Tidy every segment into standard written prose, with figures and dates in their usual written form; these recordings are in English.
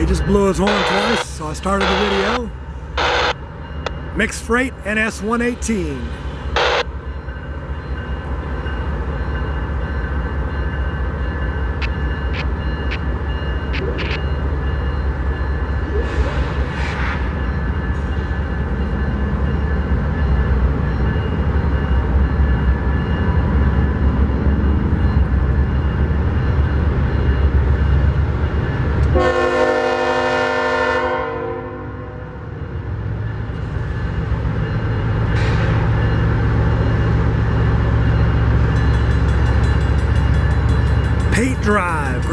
He just blew his horn twice, so I started the video. Mixed freight NS 118. Pate Drive,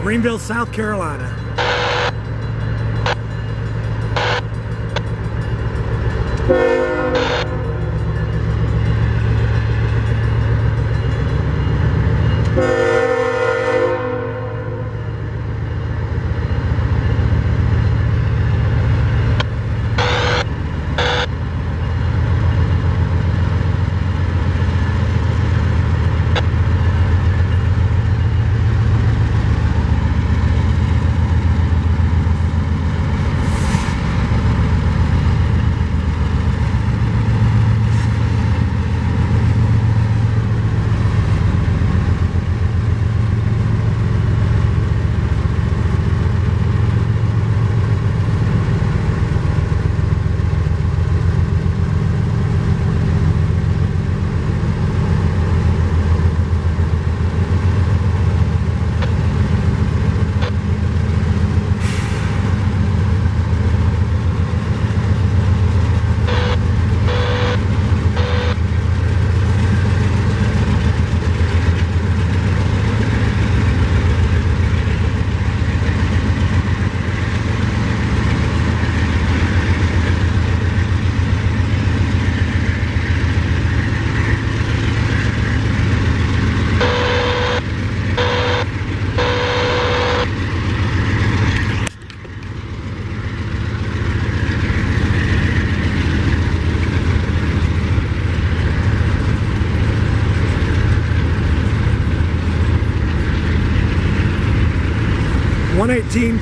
Greenville, South Carolina.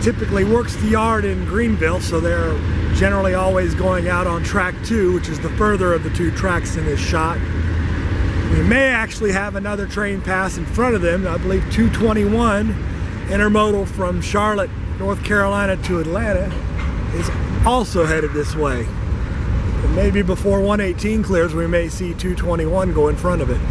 Typically works the yard in Greenville, so they're generally always going out on track 2, which is the further of the 2 tracks in this shot. We may actually have another train pass in front of them. I believe 221 intermodal from Charlotte, North Carolina to Atlanta is also headed this way. And maybe before 118 clears, we may see 221 go in front of it.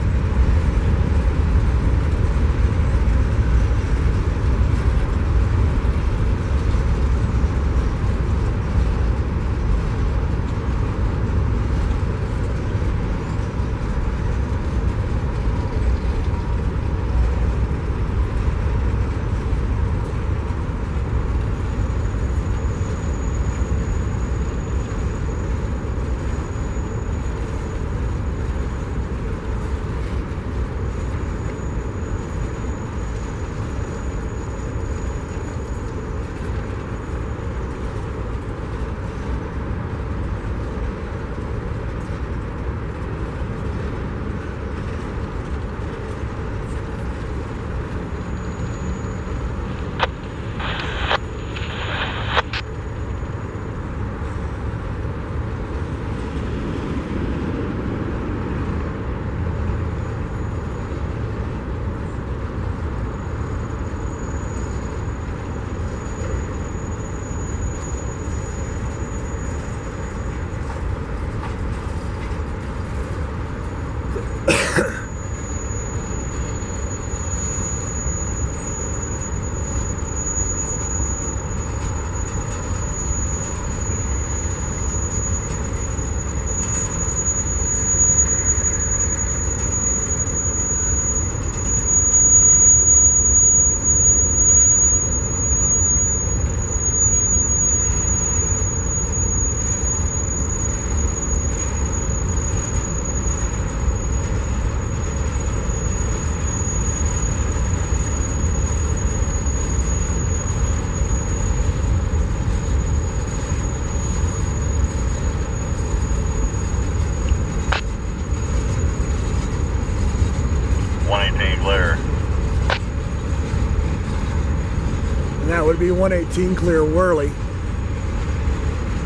And that would be 118 clear Worley,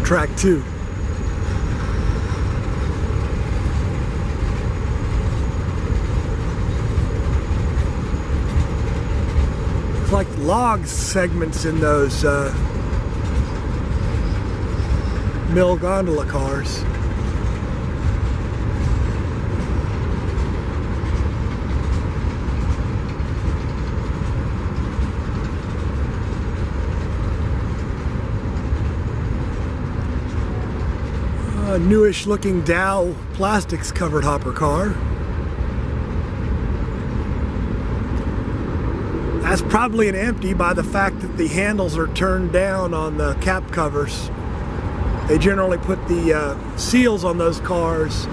track 2. It's like log segments in those mill gondola cars. A newish looking Dow plastics covered hopper car. That's probably an empty by the fact that the handles are turned down on the cap covers. They generally put the seals on those cars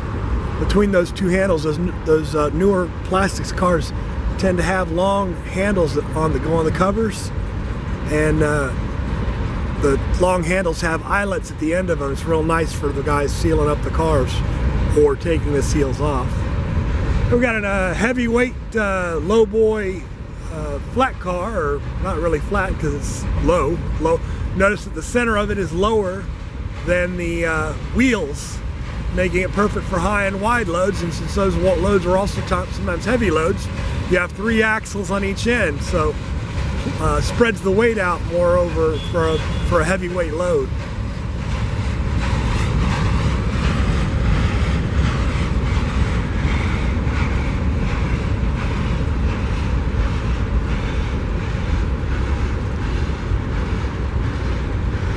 between those two handles. Those newer plastics cars tend to have long handles on the covers, and the long handles have eyelets at the end of them. It's real nice for the guys sealing up the cars or taking the seals off. We've got a heavyweight lowboy flat car, or not really flat because it's low. Notice that the center of it is lower than the wheels, making it perfect for high and wide loads. And since those loads are also sometimes heavy loads, you have 3 axles on each end, so spreads the weight out more over for a heavyweight load.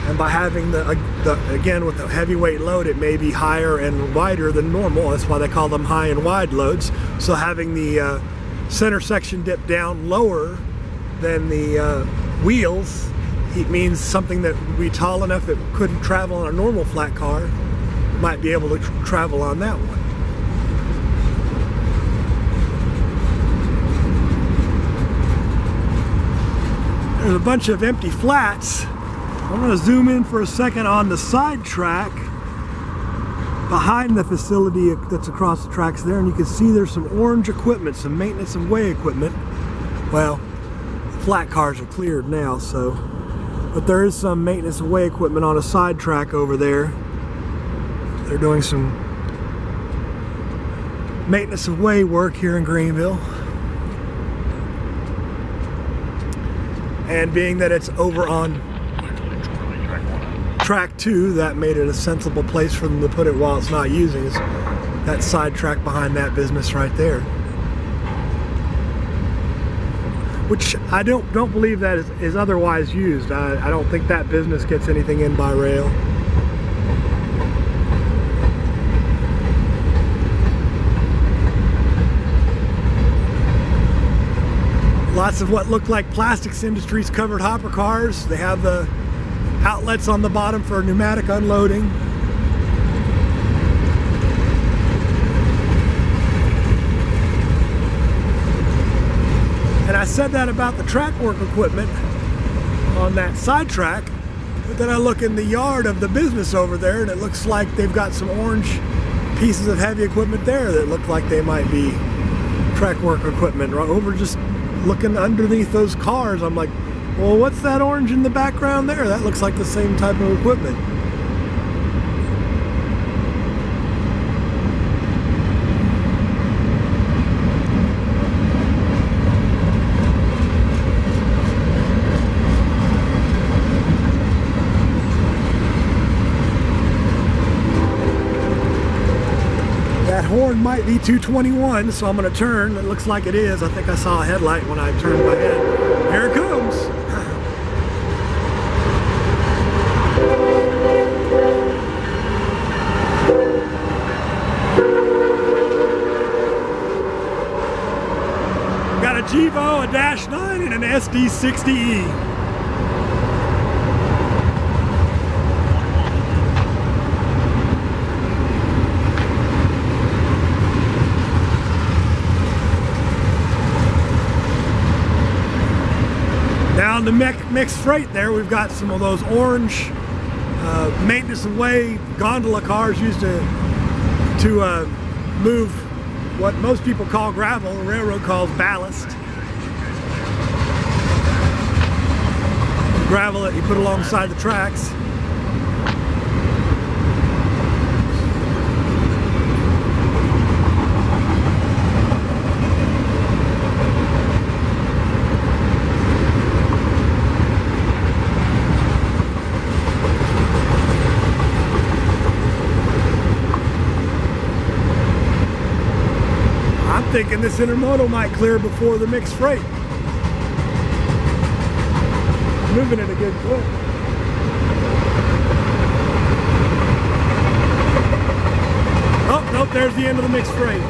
And by having again with the heavyweight load, it may be higher and wider than normal. That's why they call them high and wide loads. So having the center section dip down lower than the wheels, it means something that would be tall enough it couldn't travel on a normal flat car might be able to travel on that one. There's a bunch of empty flats. I'm going to zoom in for a second on the side track behind the facility that's across the tracks there, and you can see there's some orange equipment, some maintenance of way equipment. Well, flat cars are cleared now, so, but there is some maintenance of way equipment on a side track over there. They're doing some maintenance of way work here in Greenville. And being that it's over on track 2, that made it a sensible place for them to put it while it's not using, is that side track behind that business right there. Which I don't believe that is otherwise used. I don't think that business gets anything in by rail. Lots of what look like plastics industries covered hopper cars. They have the outlets on the bottom for pneumatic unloading. And I said that about the track work equipment on that side track, but then I look in the yard of the business over there and it looks like they've got some orange pieces of heavy equipment there that look like they might be track work equipment. Right over, just looking underneath those cars, I'm like, well, what's that orange in the background there? That looks like the same type of equipment. That horn might be 221, so I'm going to turn. It looks like it is. I think I saw a headlight when I turned my head. Here it comes. Got a GEVO, a Dash 9, and an SD60E. Down the mixed freight there, we've got some of those orange maintenance of way gondola cars used to move what most people call gravel, the railroad calls ballast. gravel that he put alongside the tracks. I'm thinking this intermodal might clear before the mixed freight. Moving at a good clip. Oh, nope, there's the end of the mixed freight.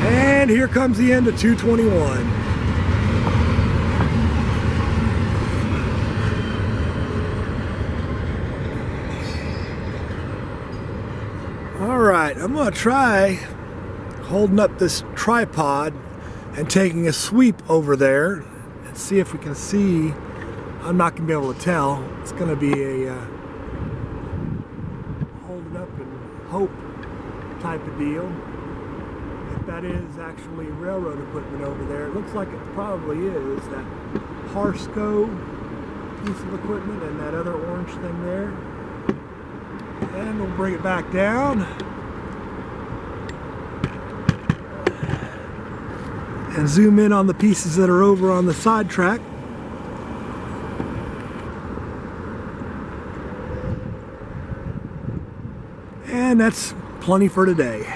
And here comes the end of 221. All right, I'm gonna try holding up this tripod and taking a sweep over there and see if we can see. I'm not gonna be able to tell. It's gonna be a hold it up and hope type of deal. If that is actually railroad equipment over there, it looks like it probably is. That Harsco piece of equipment and that other orange thing there. And we'll bring it back down. And zoom in on the pieces that are over on the side track. And that's plenty for today.